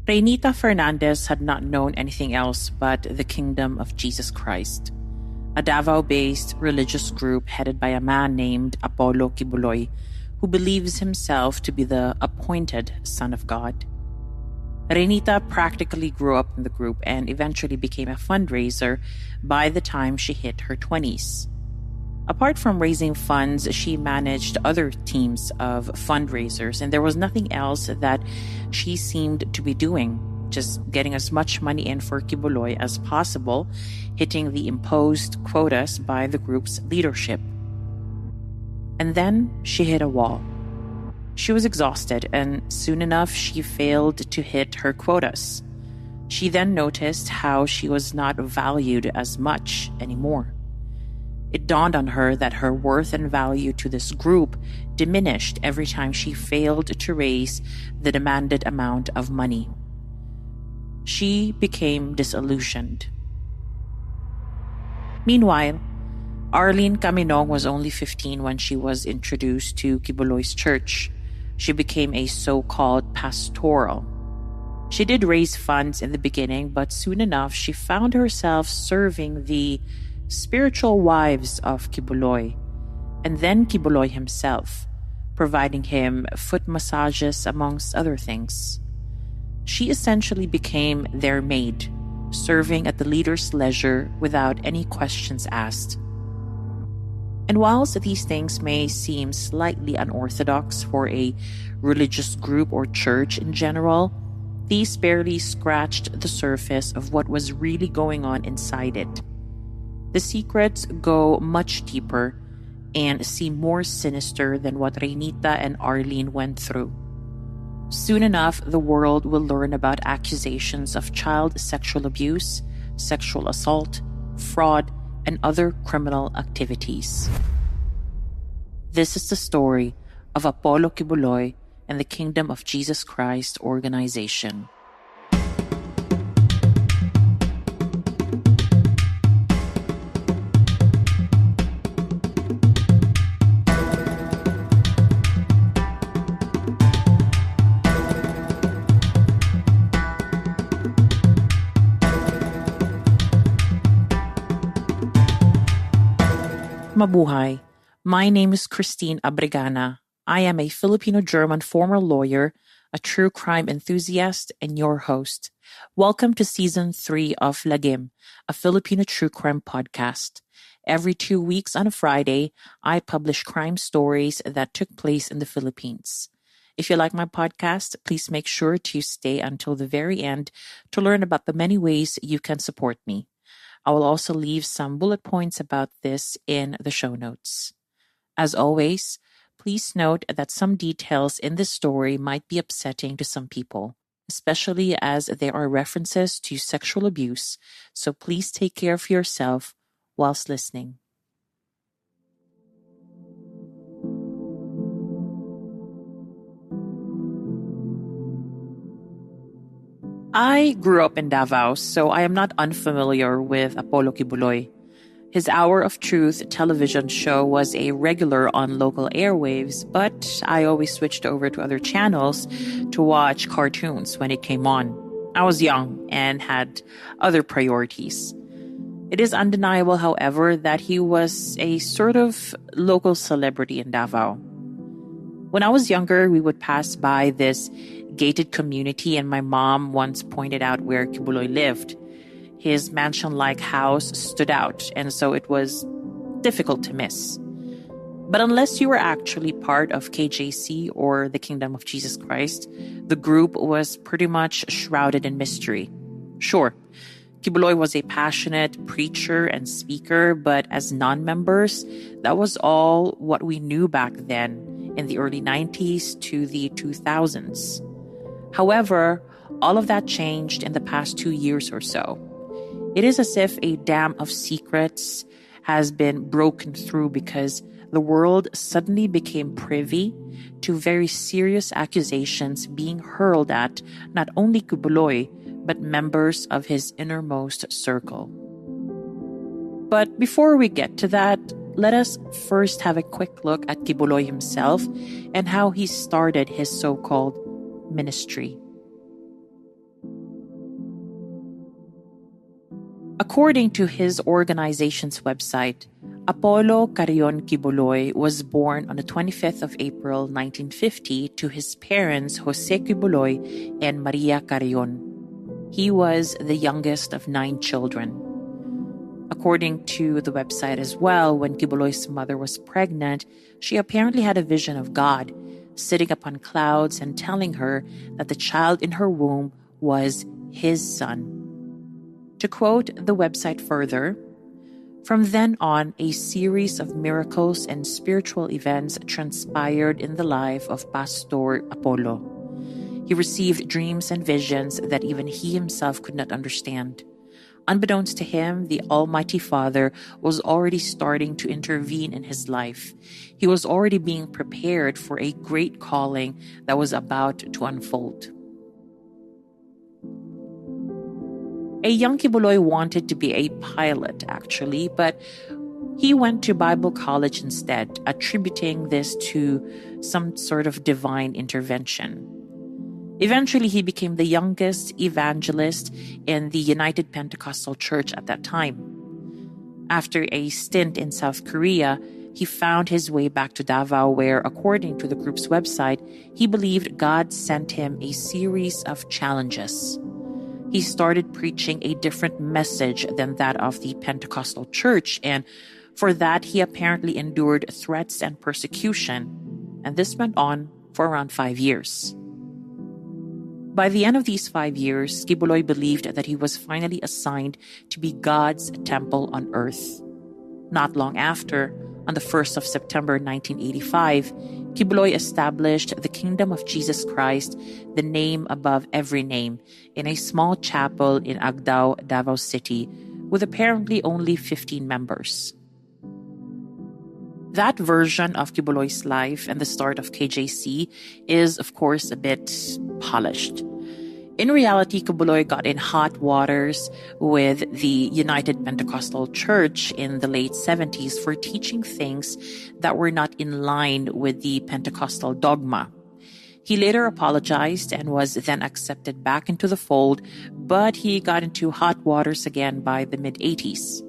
Reynita Fernandez had not known anything else but the Kingdom of Jesus Christ, a Davao-based religious group headed by a man named Apollo Quiboloy, who believes himself to be the appointed Son of God. Reynita practically grew up in the group and eventually became a fundraiser by the time she hit her 20s. Apart from raising funds, she managed other teams of fundraisers, and there was nothing else that she seemed to be doing, just getting as much money in for Quiboloy as possible, hitting the imposed quotas by the group's leadership. And then she hit a wall. She was exhausted, and soon enough she failed to hit her quotas. She then noticed how she was not valued as much anymore. It dawned on her that her worth and value to this group diminished every time she failed to raise the demanded amount of money. She became disillusioned. Meanwhile, Arlene Caminong was only 15 when she was introduced to Quiboloy's church. She became a so-called pastoral. She did raise funds in the beginning, but soon enough she found herself serving the spiritual wives of Quiboloy, and then Quiboloy himself, providing him foot massages amongst other things. She essentially became their maid, serving at the leader's leisure without any questions asked. And whilst these things may seem slightly unorthodox for a religious group or church in general, these barely scratched the surface of what was really going on inside it. The secrets go much deeper and seem more sinister than what Reynita and Arlene went through. Soon enough, the world will learn about accusations of child sexual abuse, sexual assault, fraud, and other criminal activities. This is the story of Apollo Quiboloy and the Kingdom of Jesus Christ organization. Mabuhay. My name is Christine Abregana. I am a Filipino-German former lawyer, a true crime enthusiast, and your host. Welcome to Season 3 of Lagim, a Filipino True Crime Podcast. Every 2 weeks on a Friday, I publish crime stories that took place in the Philippines. If you like my podcast, please make sure to stay until the very end to learn about the many ways you can support me. I will also leave some bullet points about this in the show notes. As always, please note that some details in this story might be upsetting to some people, especially as there are references to sexual abuse, so please take care of yourself whilst listening. I grew up in Davao, so I am not unfamiliar with Apollo Quiboloy. His Hour of Truth television show was a regular on local airwaves, but I always switched over to other channels to watch cartoons when it came on. I was young and had other priorities. It is undeniable, however, that he was a sort of local celebrity in Davao. When I was younger, we would pass by this gated community, and my mom once pointed out where Quiboloy lived. His mansion-like house stood out, and so it was difficult to miss. But unless you were actually part of KJC or the Kingdom of Jesus Christ, the group was pretty much shrouded in mystery. Sure, Quiboloy was a passionate preacher and speaker, but as non-members, that was all what we knew back then in the early 90s to the 2000s. However, all of that changed in the past 2 years or so. It is as if a dam of secrets has been broken through because the world suddenly became privy to very serious accusations being hurled at not only Quiboloy, but members of his innermost circle. But before we get to that, let us first have a quick look at Quiboloy himself and how he started his so-called ministry. According to his organization's website, Apollo Carrion Quiboloy was born on the 25th of April 1950 to his parents Jose Quiboloy and Maria Carrion. He was the youngest of 9 children. According to the website as well, when Quiboloy's mother was pregnant, she apparently had a vision of God sitting upon clouds and telling her that the child in her womb was his son. To quote the website further, from then on, a series of miracles and spiritual events transpired in the life of Pastor Apollo. He received dreams and visions that even he himself could not understand. Unbeknownst to him, the Almighty Father was already starting to intervene in his life. He was already being prepared for a great calling that was about to unfold. A young Quiboloy wanted to be a pilot, actually, but he went to Bible college instead, attributing this to some sort of divine intervention. Eventually, he became the youngest evangelist in the United Pentecostal Church at that time. After a stint in South Korea, he found his way back to Davao where, according to the group's website, he believed God sent him a series of challenges. He started preaching a different message than that of the Pentecostal Church, and for that, he apparently endured threats and persecution, and this went on for around 5 years. By the end of these 5 years, Quiboloy believed that he was finally assigned to be God's temple on earth. Not long after, on the 1st of September 1985, Quiboloy established the Kingdom of Jesus Christ, the name above every name, in a small chapel in Agdao, Davao City, with apparently only 15 members. That version of Quiboloy's life and the start of KJC is, of course, a bit polished. In reality, Quiboloy got in hot waters with the United Pentecostal Church in the late 70s for teaching things that were not in line with the Pentecostal dogma. He later apologized and was then accepted back into the fold, but he got into hot waters again by the mid-80s.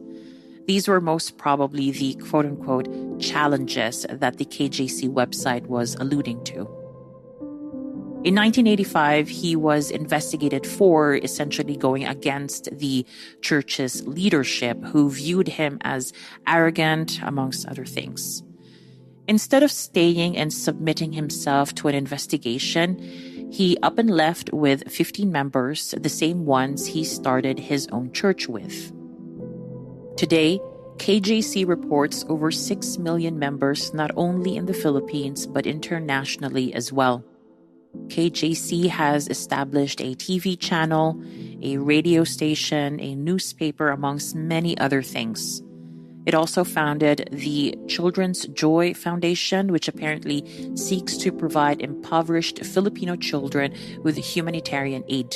These were most probably the quote-unquote challenges that the KJC website was alluding to. In 1985, he was investigated for essentially going against the church's leadership, who viewed him as arrogant, amongst other things. Instead of staying and submitting himself to an investigation, he up and left with 15 members, the same ones he started his own church with. Today, KJC reports over 6 million members not only in the Philippines but internationally as well. KJC has established a TV channel, a radio station, a newspaper, amongst many other things. It also founded the Children's Joy Foundation, which apparently seeks to provide impoverished Filipino children with humanitarian aid.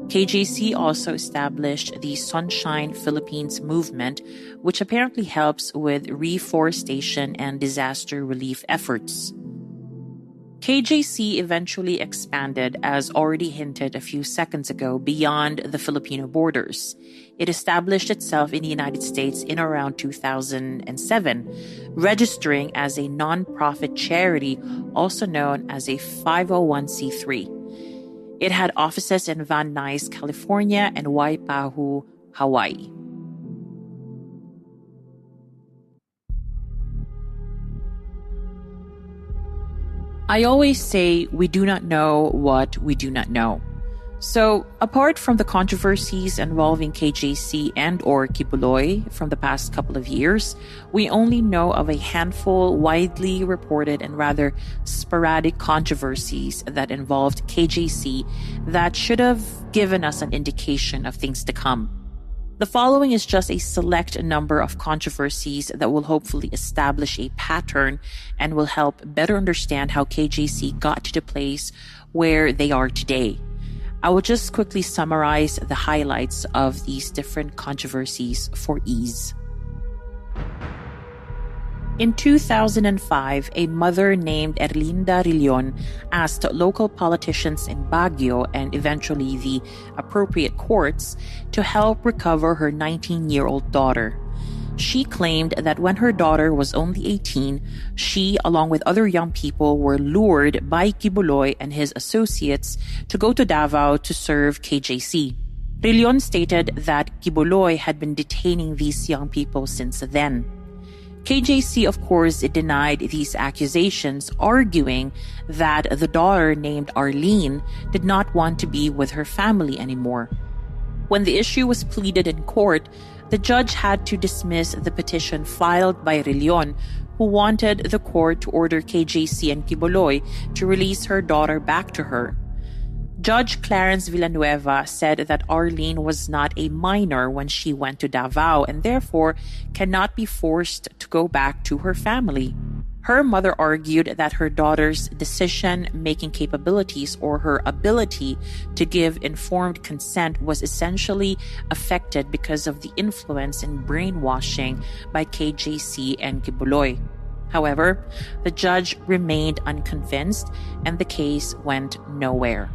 KJC also established the Sunshine Philippines movement, which apparently helps with reforestation and disaster relief efforts. KJC eventually expanded, as already hinted a few seconds ago, beyond the Filipino borders. It established itself in the United States in around 2007, registering as a non-profit charity, also known as a 501c3. It had offices in Van Nuys, California, and Waipahu, Hawaii. I always say we do not know what we do not know. So, apart from the controversies involving KJC and or Quiboloy from the past couple of years, we only know of a handful widely reported and rather sporadic controversies that involved KJC that should have given us an indication of things to come. The following is just a select number of controversies that will hopefully establish a pattern and will help better understand how KJC got to the place where they are today. I will just quickly summarize the highlights of these different controversies for ease. In 2005, a mother named Erlinda Rillion asked local politicians in Baguio and eventually the appropriate courts to help recover her 19-year-old daughter. She claimed that when her daughter was only 18, she, along with other young people, were lured by Quiboloy and his associates to go to Davao to serve KJC. Rillion stated that Quiboloy had been detaining these young people since then. KJC, of course, denied these accusations, arguing that the daughter named Arlene did not want to be with her family anymore. When the issue was pleaded in court, the judge had to dismiss the petition filed by Rillion, who wanted the court to order KJC and Quiboloy to release her daughter back to her. Judge Clarence Villanueva said that Arlene was not a minor when she went to Davao and therefore cannot be forced to go back to her family. Her mother argued that her daughter's decision-making capabilities or her ability to give informed consent was essentially affected because of the influence and brainwashing by KJC and Quiboloy. However, the judge remained unconvinced and the case went nowhere.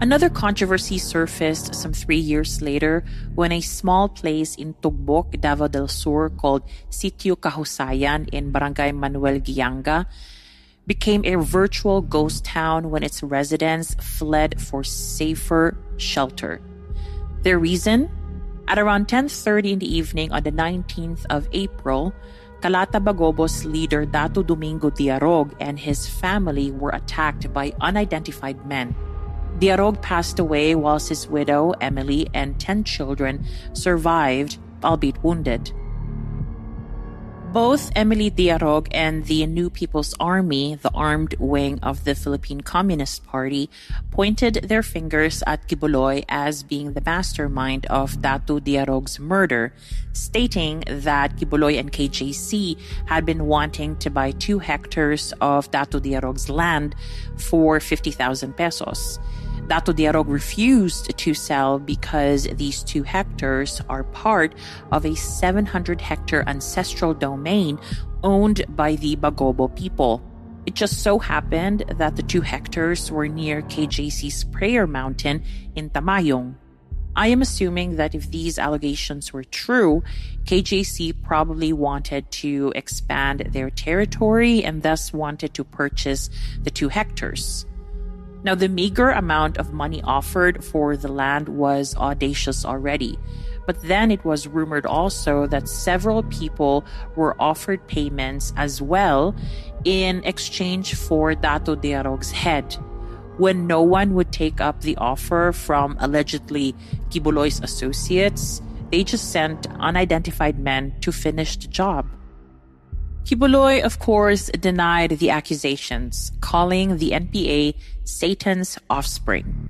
Another controversy surfaced some 3 years later when a small place in Tugbok, Davao del Sur called Sitio Kahusayan in Barangay Manuel Guianga became a virtual ghost town when its residents fled for safer shelter. Their reason? At around 10:30 in the evening on the 19th of April, Calata Bagobos leader Dato Domingo Diarog and his family were attacked by unidentified men. Diarog passed away whilst his widow, Emily, and 10 children survived, albeit wounded. Both Emily Diarog and the New People's Army, the armed wing of the Philippine Communist Party, pointed their fingers at Quiboloy as being the mastermind of Dato Diarog's murder, stating that Quiboloy and KJC had been wanting to buy 2 hectares of Dato Diarog's land for 50,000 pesos. Dato Diarog refused to sell because these 2 hectares are part of a 700-hectare ancestral domain owned by the Bagobo people. It just so happened that the 2 hectares were near KJC's prayer mountain in Tamayong. I am assuming that if these allegations were true, KJC probably wanted to expand their territory and thus wanted to purchase the 2 hectares. Now, the meager amount of money offered for the land was audacious already. But then it was rumored also that several people were offered payments as well in exchange for Dato Diarog's head. When no one would take up the offer from allegedly Quiboloy's associates, they just sent unidentified men to finish the job. Quiboloy, of course, denied the accusations, calling the NPA Satan's offspring.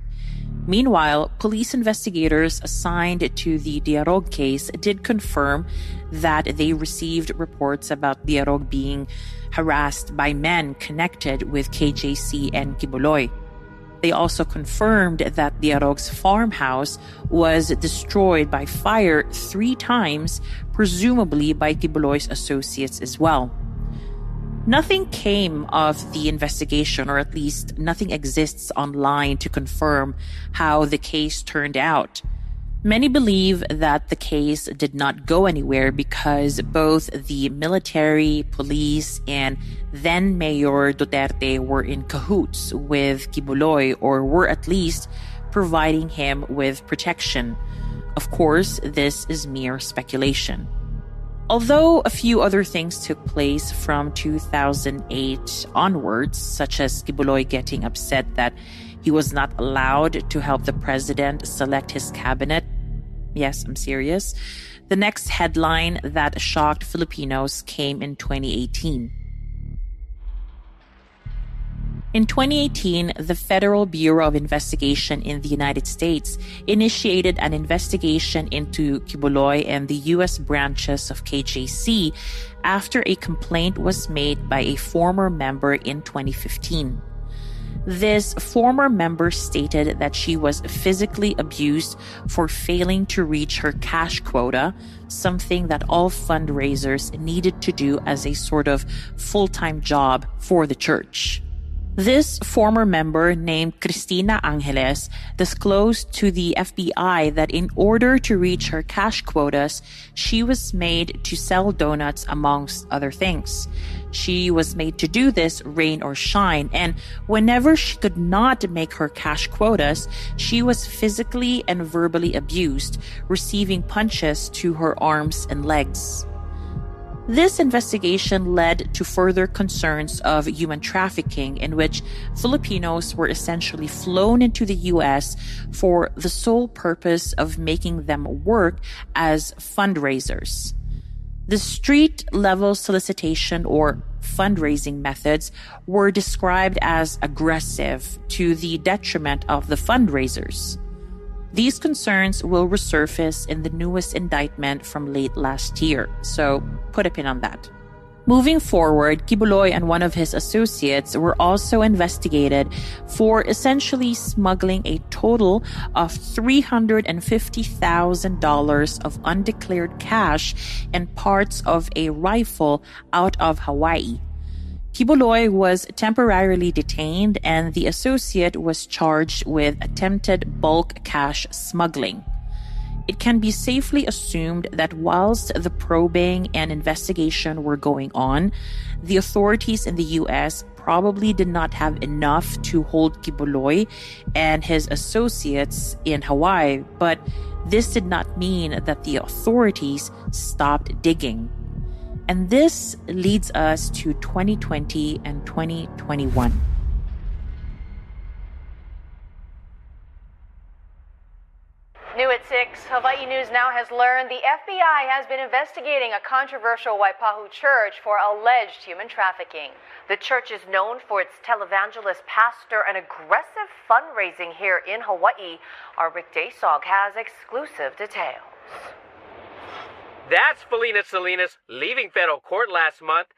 Meanwhile, police investigators assigned to the Diarog case did confirm that they received reports about Diarog being harassed by men connected with KJC and Quiboloy. They also confirmed that Diarog's farmhouse was destroyed by fire 3 times, presumably by Quiboloy's associates as well. Nothing came of the investigation, or at least nothing exists online to confirm how the case turned out. Many believe that the case did not go anywhere because both the military, police, and then Mayor Duterte were in cahoots with Quiboloy, or were at least providing him with protection. Of course, this is mere speculation. Although a few other things took place from 2008 onwards, such as Quiboloy getting upset that he was not allowed to help the president select his cabinet. Yes, I'm serious. The next headline that shocked Filipinos came in 2018. In 2018, the Federal Bureau of Investigation in the United States initiated an investigation into Quiboloy and the U.S. branches of KJC after a complaint was made by a former member in 2015. This former member stated that she was physically abused for failing to reach her cash quota, something that all fundraisers needed to do as a sort of full-time job for the church. This former member, named Cristina Angeles, disclosed to the FBI that in order to reach her cash quotas, she was made to sell donuts amongst other things. She was made to do this rain or shine, and whenever she could not make her cash quotas, she was physically and verbally abused, receiving punches to her arms and legs. This investigation led to further concerns of human trafficking, in which Filipinos were essentially flown into the U.S. for the sole purpose of making them work as fundraisers. The street-level solicitation or fundraising methods were described as aggressive to the detriment of the fundraisers. These concerns will resurface in the newest indictment from late last year, so put a pin on that. Moving forward, Quiboloy and one of his associates were also investigated for essentially smuggling a total of $350,000 of undeclared cash and parts of a rifle out of Hawaii. Quiboloy was temporarily detained, and the associate was charged with attempted bulk cash smuggling. It can be safely assumed that whilst the probing and investigation were going on, the authorities in the U.S. probably did not have enough to hold Quiboloy and his associates in Hawaii, but this did not mean that the authorities stopped digging. And this leads us to 2020 and 2021. New at 6, Hawaii News Now has learned the FBI has been investigating a controversial Waipahu church for alleged human trafficking. The church is known for its televangelist pastor and aggressive fundraising here in Hawaii. Our Rick Daysog has exclusive details. That's Felina Salinas leaving federal court last month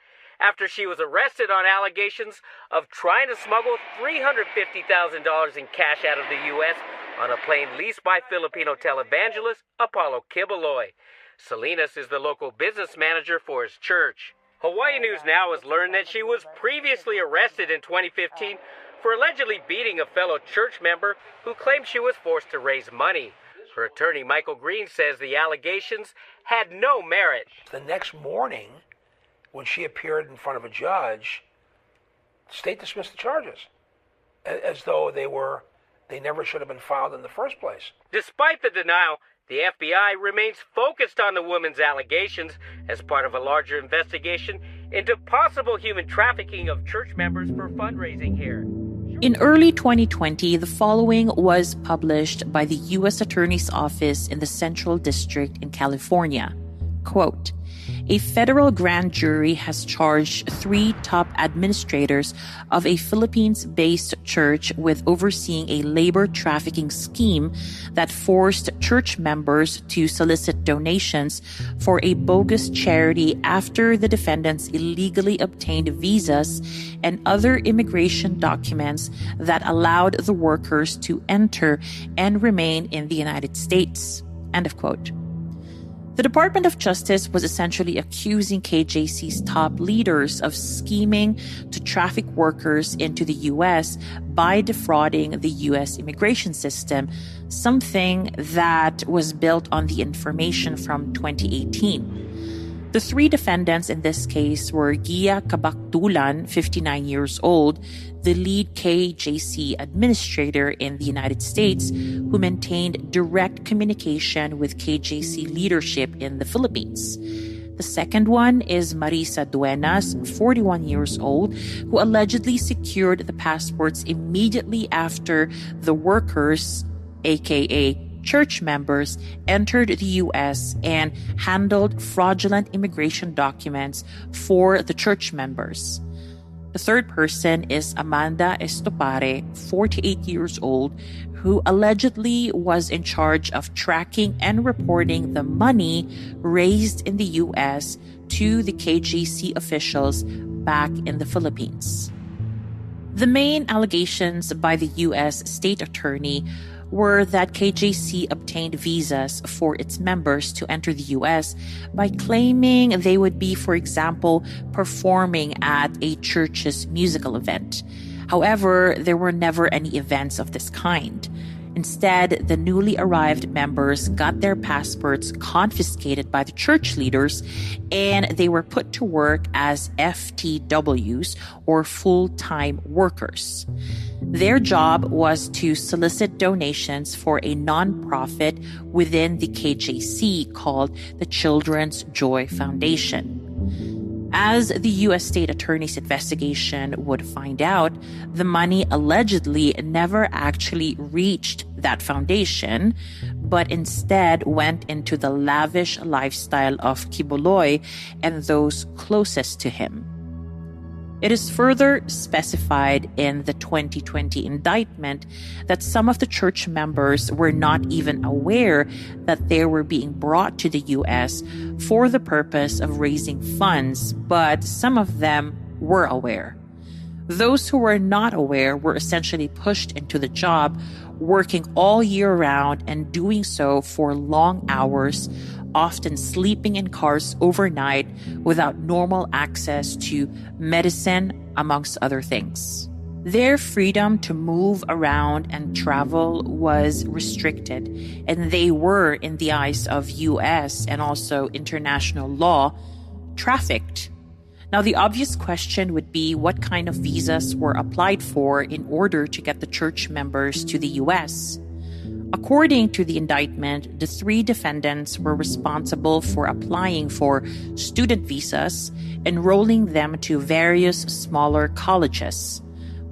after she was arrested on allegations of trying to smuggle $350,000 in cash out of the U.S. on a plane leased by Filipino televangelist Apollo Quiboloy. Salinas is the local business manager for his church. Hawaii News Now has learned that she was previously arrested in 2015 for allegedly beating a fellow church member who claimed she was forced to raise money. Her attorney, Michael Green, says the allegations had no merit. The next morning, when she appeared in front of a judge, the state dismissed the charges as though they never should have been filed in the first place. Despite the denial, the FBI remains focused on the woman's allegations as part of a larger investigation into possible human trafficking of church members for fundraising here. In early 2020, the following was published by the U.S. Attorney's Office in the Central District in California. Quote, a federal grand jury has charged 3 top administrators of a Philippines-based church with overseeing a labor trafficking scheme that forced church members to solicit donations for a bogus charity after the defendants illegally obtained visas and other immigration documents that allowed the workers to enter and remain in the United States. End of quote. The Department of Justice was essentially accusing KJC's top leaders of scheming to traffic workers into the U.S. by defrauding the U.S. immigration system, something that was built on the information from 2018. The 3 defendants in this case were Gia Kabaktulan, 59 years old, the lead KJC administrator in the United States, who maintained direct communication with KJC leadership in the Philippines. The second one is Marisa Duenas, 41 years old, who allegedly secured the passports immediately after the workers, aka church members, entered the U.S. and handled fraudulent immigration documents for the church members. The third person is Amanda Estopare, 48 years old, who allegedly was in charge of tracking and reporting the money raised in the U.S. to the KJC officials back in the Philippines. The main allegations by the U.S. State Attorney were that KJC obtained visas for its members to enter the U.S. by claiming they would be, for example, performing at a church's musical event. However, there were never any events of this kind. Instead, the newly arrived members got their passports confiscated by the church leaders, and they were put to work as FTWs, or full-time workers. Their job was to solicit donations for a nonprofit within the KJC called the Children's Joy Foundation. As the U.S. State Attorney's investigation would find out, the money allegedly never actually reached that foundation, but instead went into the lavish lifestyle of Quiboloy and those closest to him. It is further specified in the 2020 indictment that some of the church members were not even aware that they were being brought to the U.S. for the purpose of raising funds, but some of them were aware. Those who were not aware were essentially pushed into the job, working all year round and doing so for long hours, often sleeping in cars overnight without normal access to medicine, amongst other things. Their freedom to move around and travel was restricted, and they were, in the eyes of U.S. and also international law, trafficked. Now, the obvious question would be what kind of visas were applied for in order to get the church members to the U.S. According to the indictment, the three defendants were responsible for applying for student visas, enrolling them to various smaller colleges,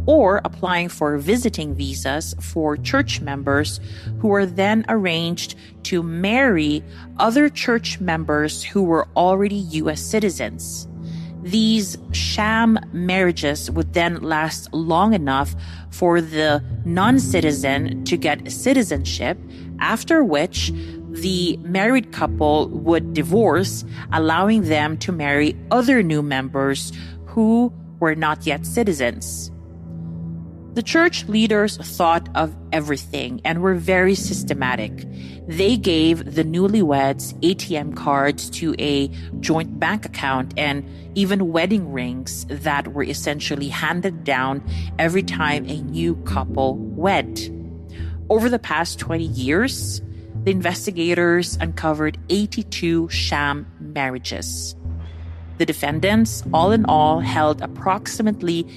or applying for visiting visas for church members who were then arranged to marry other church members who were already U.S. citizens. These sham marriages would then last long enough for the non-citizen to get citizenship, after which the married couple would divorce, allowing them to marry other new members who were not yet citizens. The church leaders thought of everything and were very systematic. They gave the newlyweds ATM cards to a joint bank account and even wedding rings that were essentially handed down every time a new couple wed. Over the past 20 years, the investigators uncovered 82 sham marriages. The defendants, all in all, held approximately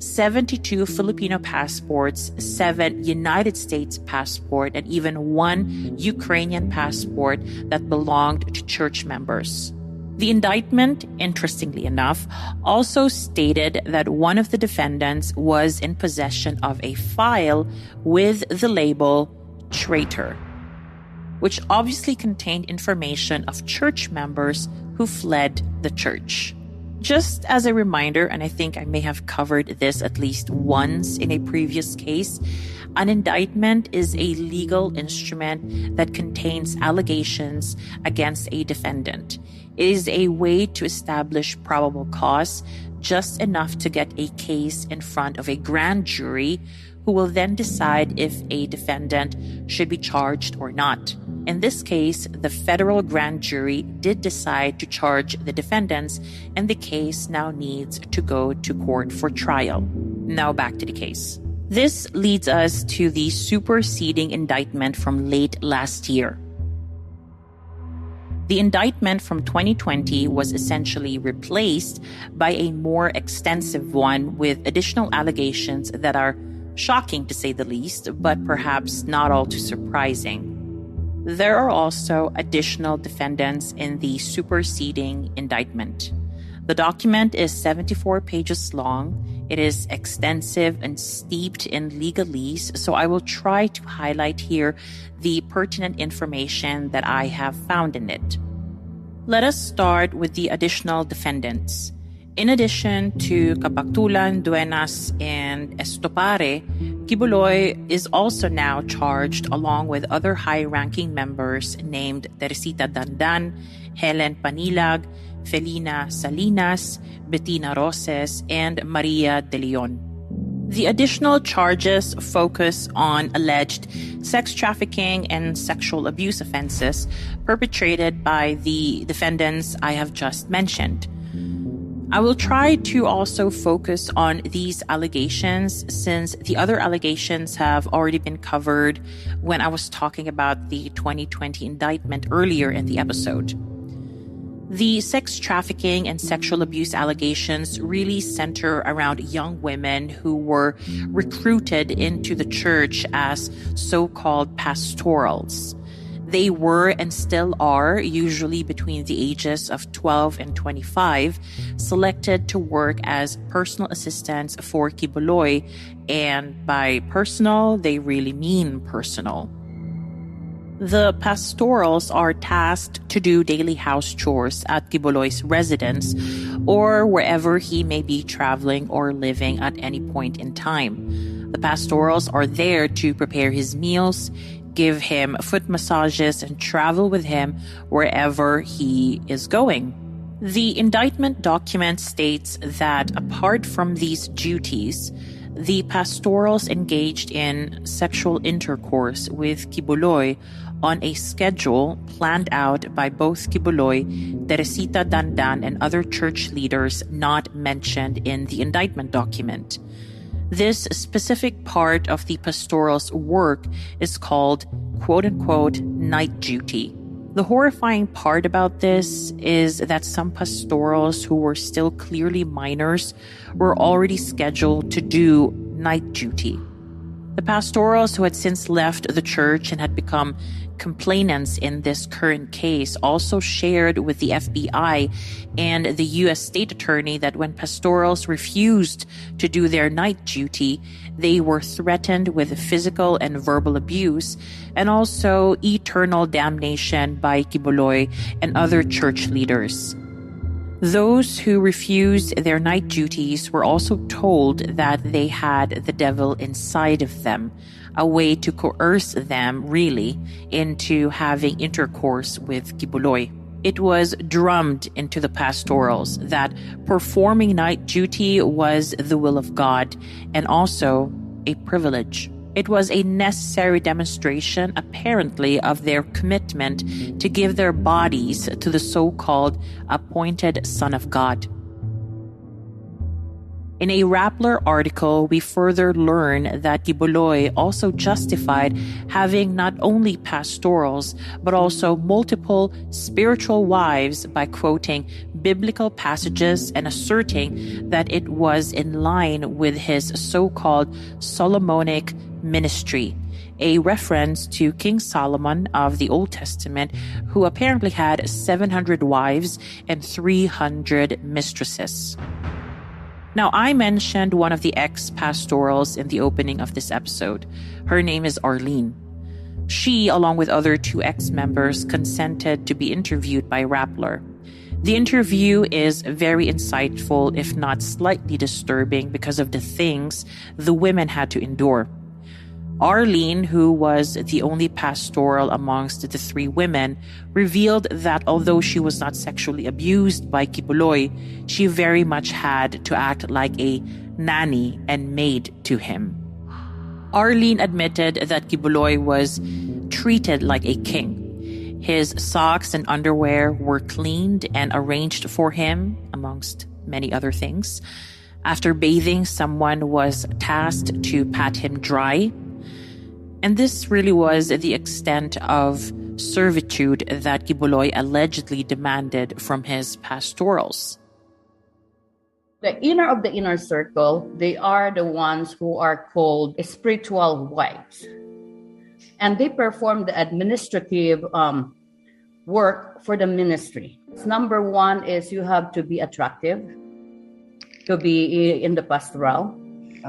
72 Filipino passports, 7 United States passport, and even 1 Ukrainian passport that belonged to church members. The indictment, interestingly enough, also stated that one of the defendants was in possession of a file with the label traitor, which obviously contained information of church members who fled the church. Just as a reminder, and I think I may have covered this at least once in a previous case, an indictment is a legal instrument that contains allegations against a defendant. It is a way to establish probable cause, just enough to get a case in front of a grand jury who will then decide if a defendant should be charged or not. In this case, the federal grand jury did decide to charge the defendants, and the case now needs to go to court for trial. Now back to the case. This leads us to the superseding indictment from late last year. The indictment from 2020 was essentially replaced by a more extensive one with additional allegations that are shocking to say the least, but perhaps not all too surprising. There are also additional defendants in the superseding indictment. The document is 74 pages long. It is extensive and steeped in legalese, so I will try to highlight here the pertinent information that I have found in it. Let us start with the additional defendants. In addition to Capactulan, Duenas, and Estopare, Quiboloy is also now charged along with other high-ranking members named Teresita Dandan, Helen Panilag, Felina Salinas, Bettina Roses, and Maria De Leon. The additional charges focus on alleged sex trafficking and sexual abuse offenses perpetrated by the defendants I have just mentioned. I will try to also focus on these allegations since the other allegations have already been covered when I was talking about the 2020 indictment earlier in the episode. The sex trafficking and sexual abuse allegations really center around young women who were recruited into the church as so-called pastorals. They were and still are, usually between the ages of 12 and 25, selected to work as personal assistants for Quiboloy, and by personal, they really mean personal. The pastorals are tasked to do daily house chores at Quiboloy's residence or wherever he may be traveling or living at any point in time. The pastorals are there to prepare his meals, give him foot massages, and travel with him wherever he is going. The indictment document states that apart from these duties, the pastorals engaged in sexual intercourse with Quiboloy on a schedule planned out by both Quiboloy, Teresita Dandan, and other church leaders not mentioned in the indictment document. This specific part of the pastoral's work is called, quote-unquote, night duty. The horrifying part about this is that some pastorals who were still clearly minors were already scheduled to do night duty. The pastorals who had since left the church and had become complainants in this current case also shared with the FBI and the U.S. State Attorney that when pastorals refused to do their night duty, they were threatened with physical and verbal abuse and also eternal damnation by Quiboloy and other church leaders. Those who refused their night duties were also told that they had the devil inside of them, a way to coerce them, really, into having intercourse with Quiboloy. It was drummed into the pastorals that performing night duty was the will of God and also a privilege. It was a necessary demonstration, apparently, of their commitment to give their bodies to the so-called appointed Son of God. In a Rappler article, we further learn that Quiboloy also justified having not only pastorals, but also multiple spiritual wives by quoting biblical passages and asserting that it was in line with his so-called Solomonic ministry, a reference to King Solomon of the Old Testament, who apparently had 700 wives and 300 mistresses. Now, I mentioned one of the ex-pastorals in the opening of this episode. Her name is Arlene. She, along with other 2 ex-members, consented to be interviewed by Rappler. The interview is very insightful, if not slightly disturbing, because of the things the women had to endure. Arlene, who was the only pastoral amongst the 3 women, revealed that although she was not sexually abused by Quiboloy, she very much had to act like a nanny and maid to him. Arlene admitted that Quiboloy was treated like a king. His socks and underwear were cleaned and arranged for him, amongst many other things. After bathing, someone was tasked to pat him dry. And this really was the extent of servitude that Quiboloy allegedly demanded from his pastorals. The inner of the inner circle, they are the ones who are called spiritual wives. And they perform the administrative work for the ministry. Number 1 is you have to be attractive to be in the pastoral.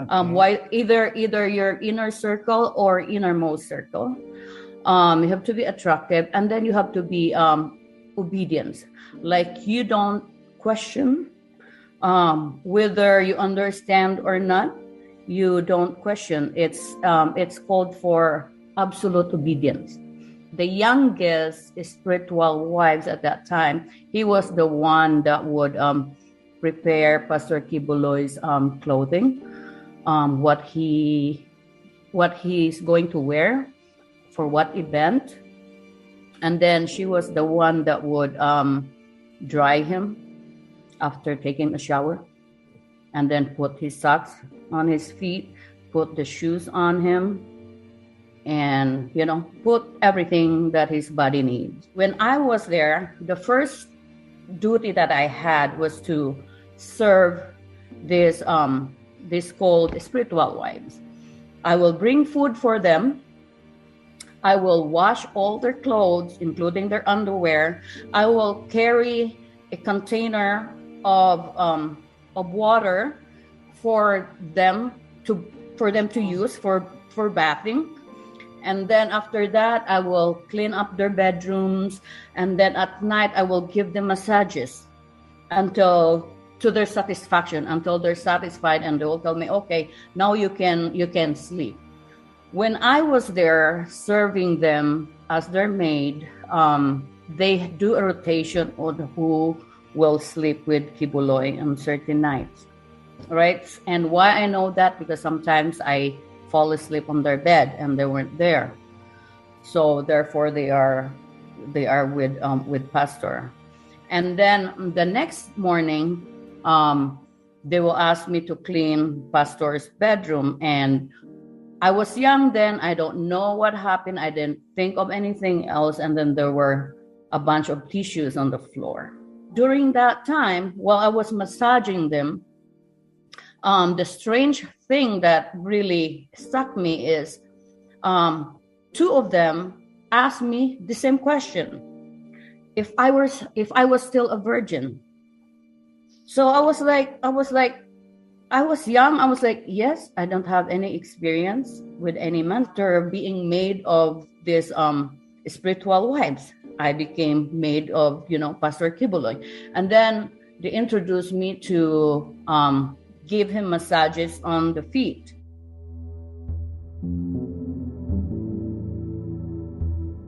Why either your inner circle or innermost circle. You have to be attractive, and then you have to be obedient. Like you don't question whether you understand or not. You don't question. It's called for absolute obedience. The youngest spiritual wives at that time, he was the one that would prepare Pastor Quiboloy's clothing. what he's going to wear for what event. And then she was the one that would dry him after taking a shower, and then put his socks on his feet, put the shoes on him, and, put everything that his body needs. When I was there, the first duty that I had was to serve this called spiritual wives. I will bring food for them. I will wash all their clothes, including their underwear. I will carry a container of water for them to use for bathing. And then after that, I will clean up their bedrooms. And then at night, I will give them massages to their satisfaction, until they're satisfied, and they will tell me, okay, now you can sleep. When I was there serving them as their maid, they do a rotation on who will sleep with Quiboloy on certain nights, right? And why I know that, because sometimes I fall asleep on their bed and they weren't there, so therefore they are with Pastor. And then the next morning, they will ask me to clean Pastor's bedroom, and I was young then. I don't know what happened. I didn't think of anything else. And then there were a bunch of tissues on the floor. During that time, while I was massaging them, the strange thing that really struck me is two of them asked me the same question: if I was still a virgin. So I was young. I was like, yes, I don't have any experience with any man. After being maid of this spiritual wives, I became maid of, Pastor Quiboloy. And then they introduced me to give him massages on the feet.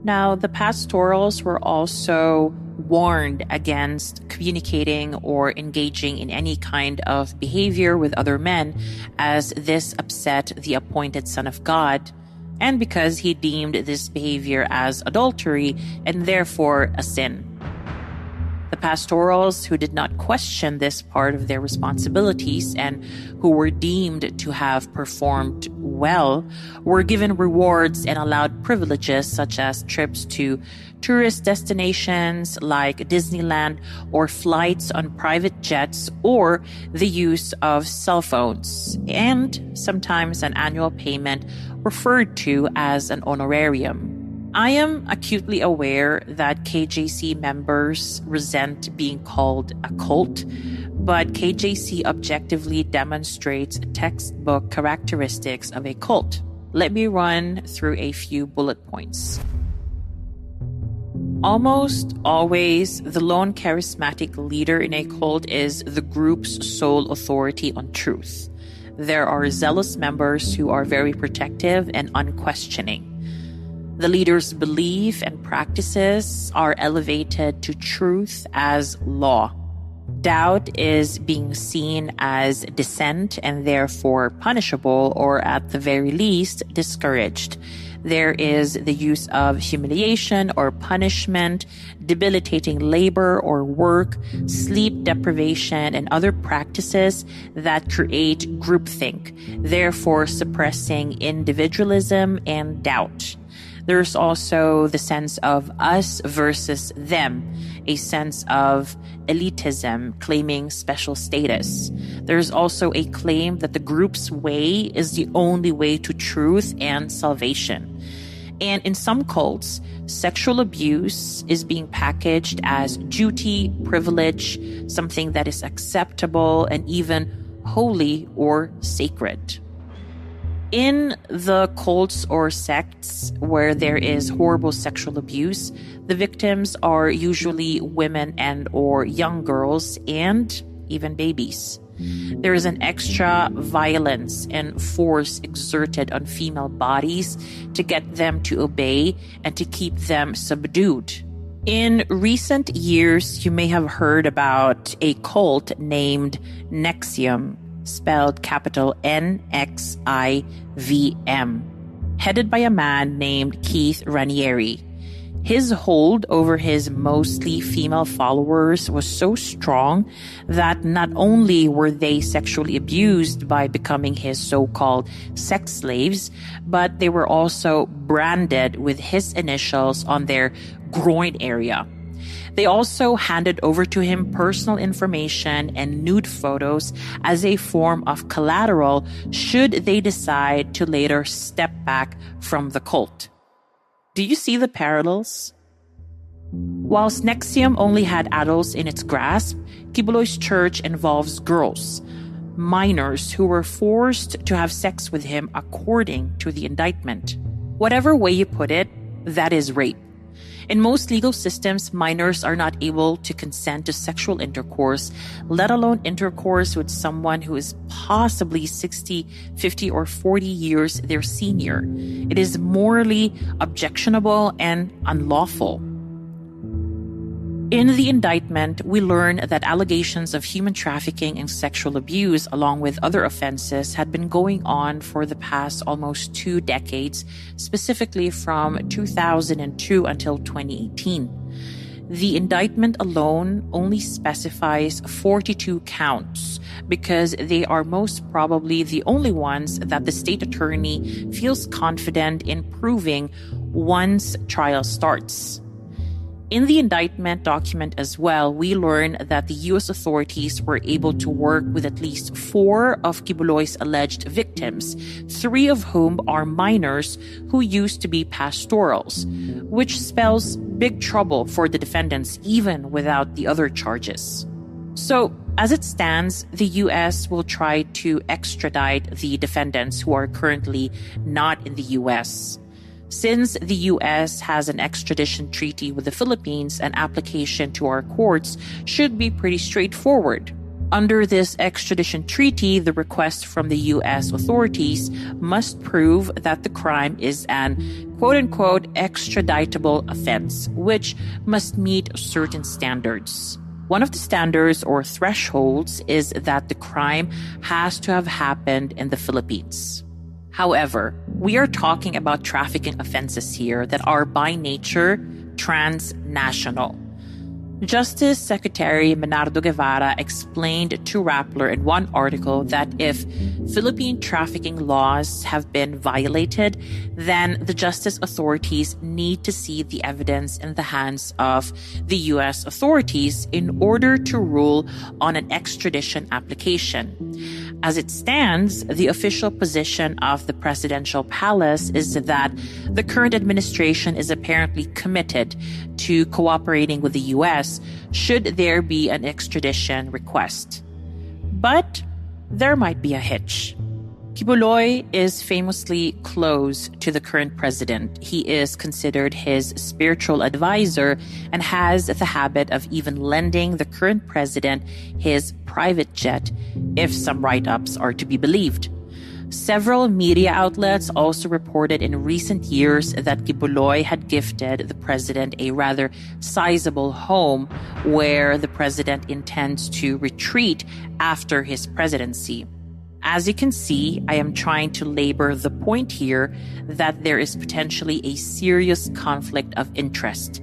Now, the pastorals were also warned against communicating or engaging in any kind of behavior with other men, as this upset the appointed Son of God, and because he deemed this behavior as adultery and therefore a sin. The pastorals who did not question this part of their responsibilities and who were deemed to have performed well were given rewards and allowed privileges such as trips to tourist destinations like Disneyland, or flights on private jets, or the use of cell phones, and sometimes an annual payment referred to as an honorarium. I am acutely aware that KJC members resent being called a cult, but KJC objectively demonstrates textbook characteristics of a cult. Let me run through a few bullet points. Almost always, the lone charismatic leader in a cult is the group's sole authority on truth. There are zealous members who are very protective and unquestioning. The leader's belief and practices are elevated to truth as law. Doubt is being seen as dissent and therefore punishable, or at the very least, discouraged. There is the use of humiliation or punishment, debilitating labor or work, sleep deprivation, and other practices that create groupthink, therefore suppressing individualism and doubt. There's also the sense of us versus them, a sense of elitism claiming special status. There's also a claim that the group's way is the only way to truth and salvation. And in some cults, sexual abuse is being packaged as duty, privilege, something that is acceptable and even holy or sacred. In the cults or sects where there is horrible sexual abuse, the victims are usually women and or young girls and even babies. There is an extra violence and force exerted on female bodies to get them to obey and to keep them subdued. In recent years, you may have heard about a cult named NXIVM, spelled capital NXIVM, headed by a man named Keith Raniere. His hold over his mostly female followers was so strong that not only were they sexually abused by becoming his so-called sex slaves, but they were also branded with his initials on their groin area. They also handed over to him personal information and nude photos as a form of collateral should they decide to later step back from the cult. Do you see the parallels? Whilst Nexium only had adults in its grasp, Quiboloy's church involves girls, minors who were forced to have sex with him according to the indictment. Whatever way you put it, that is rape. In most legal systems, minors are not able to consent to sexual intercourse, let alone intercourse with someone who is possibly 60, 50, or 40 years their senior. It is morally objectionable and unlawful. In the indictment, we learn that allegations of human trafficking and sexual abuse, along with other offenses, had been going on for the past almost 2 decades, specifically from 2002 until 2018. The indictment alone only specifies 42 counts because they are most probably the only ones that the state attorney feels confident in proving once trial starts. In the indictment document as well, we learn that the U.S. authorities were able to work with at least 4 of Quiboloy's alleged victims, 3 of whom are minors who used to be pastorals, which spells big trouble for the defendants even without the other charges. So, as it stands, the U.S. will try to extradite the defendants who are currently not in the U.S. Since the U.S. has an extradition treaty with the Philippines, an application to our courts should be pretty straightforward. Under this extradition treaty, the request from the U.S. authorities must prove that the crime is an quote-unquote extraditable offense, which must meet certain standards. One of the standards or thresholds is that the crime has to have happened in the Philippines. However, we are talking about trafficking offenses here that are by nature transnational. Justice Secretary Menardo Guevara explained to Rappler in one article that if Philippine trafficking laws have been violated, then the justice authorities need to see the evidence in the hands of the U.S. authorities in order to rule on an extradition application. As it stands, the official position of the presidential palace is that the current administration is apparently committed to cooperating with the U.S. should there be an extradition request. But there might be a hitch. Quiboloy is famously close to the current president. He is considered his spiritual advisor and has the habit of even lending the current president his private jet, if some write-ups are to be believed. Several media outlets also reported in recent years that Quiboloy had gifted the president a rather sizable home where the president intends to retreat after his presidency. As you can see, I am trying to labor the point here that there is potentially a serious conflict of interest.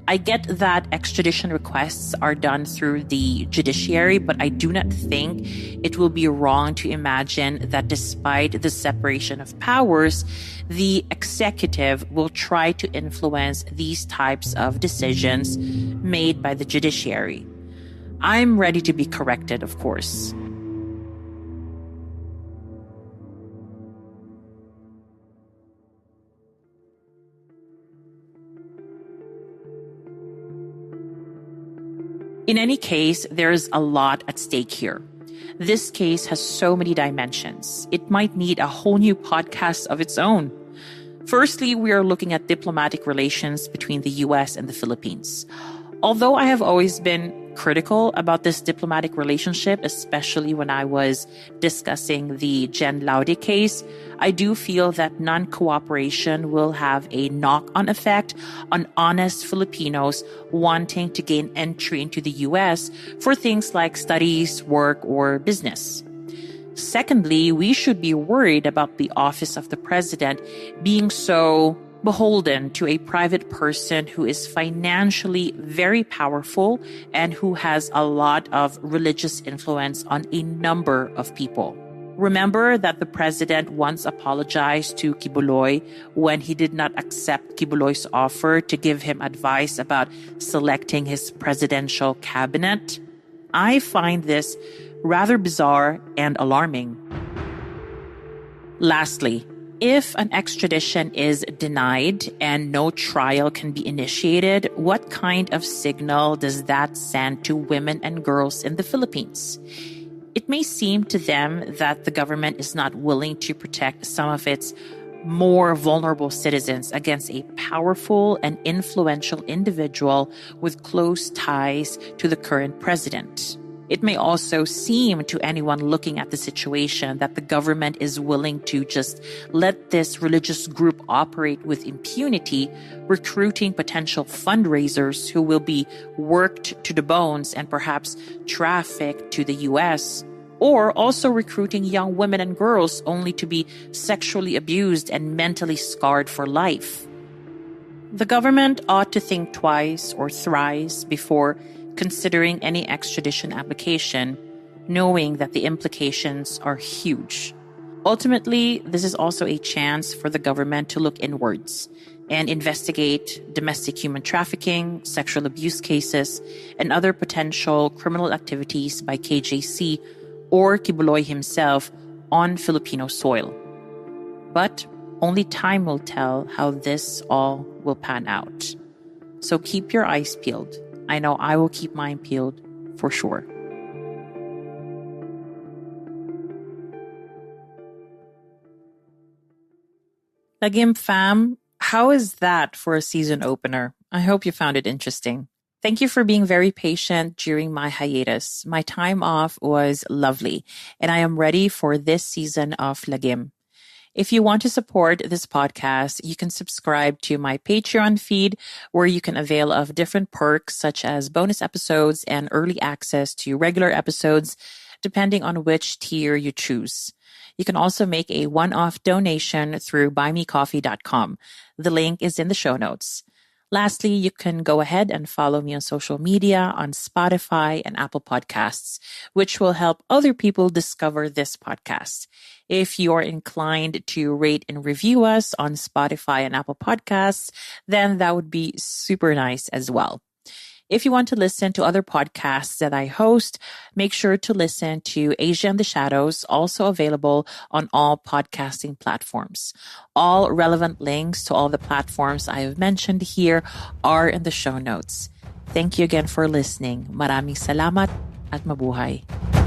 I get that extradition requests are done through the judiciary, but I do not think it will be wrong to imagine that despite the separation of powers, the executive will try to influence these types of decisions made by the judiciary. I'm ready to be corrected, of course. In any case, there's a lot at stake here. This case has so many dimensions. It might need a whole new podcast of its own. Firstly, we are looking at diplomatic relations between the U.S. and the Philippines. Although I have always been critical about this diplomatic relationship, especially when I was discussing the Jen Laude case, I do feel that non-cooperation will have a knock-on effect on honest Filipinos wanting to gain entry into the U.S. for things like studies, work, or business. Secondly, we should be worried about the office of the president being so beholden to a private person who is financially very powerful and who has a lot of religious influence on a number of people. Remember that the president once apologized to Quiboloy when he did not accept Quiboloy's offer to give him advice about selecting his presidential cabinet. I find this rather bizarre and alarming. Lastly, if an extradition is denied and no trial can be initiated, what kind of signal does that send to women and girls in the Philippines? It may seem to them that the government is not willing to protect some of its more vulnerable citizens against a powerful and influential individual with close ties to the current president. It may also seem to anyone looking at the situation that the government is willing to just let this religious group operate with impunity, recruiting potential fundraisers who will be worked to the bones and perhaps trafficked to the U.S., or also recruiting young women and girls only to be sexually abused and mentally scarred for life. The government ought to think twice or thrice before considering any extradition application, knowing that the implications are huge. Ultimately, this is also a chance for the government to look inwards and investigate domestic human trafficking, sexual abuse cases, and other potential criminal activities by KJC or Quiboloy himself on Filipino soil. But only time will tell how this all will pan out. So keep your eyes peeled. I know I will keep mine peeled for sure. Lagim fam, how is that for a season opener? I hope you found it interesting. Thank you for being very patient during my hiatus. My time off was lovely, and I am ready for this season of Lagim. If you want to support this podcast, you can subscribe to my Patreon feed, where you can avail of different perks such as bonus episodes and early access to regular episodes, depending on which tier you choose. You can also make a one-off donation through buymecoffee.com. The link is in the show notes. Lastly, you can go ahead and follow me on social media on Spotify and Apple Podcasts, which will help other people discover this podcast. If you're inclined to rate and review us on Spotify and Apple Podcasts, then that would be super nice as well. If you want to listen to other podcasts that I host, make sure to listen to Asia and the Shadows, also available on all podcasting platforms. All relevant links to all the platforms I have mentioned here are in the show notes. Thank you again for listening. Maraming salamat at mabuhay.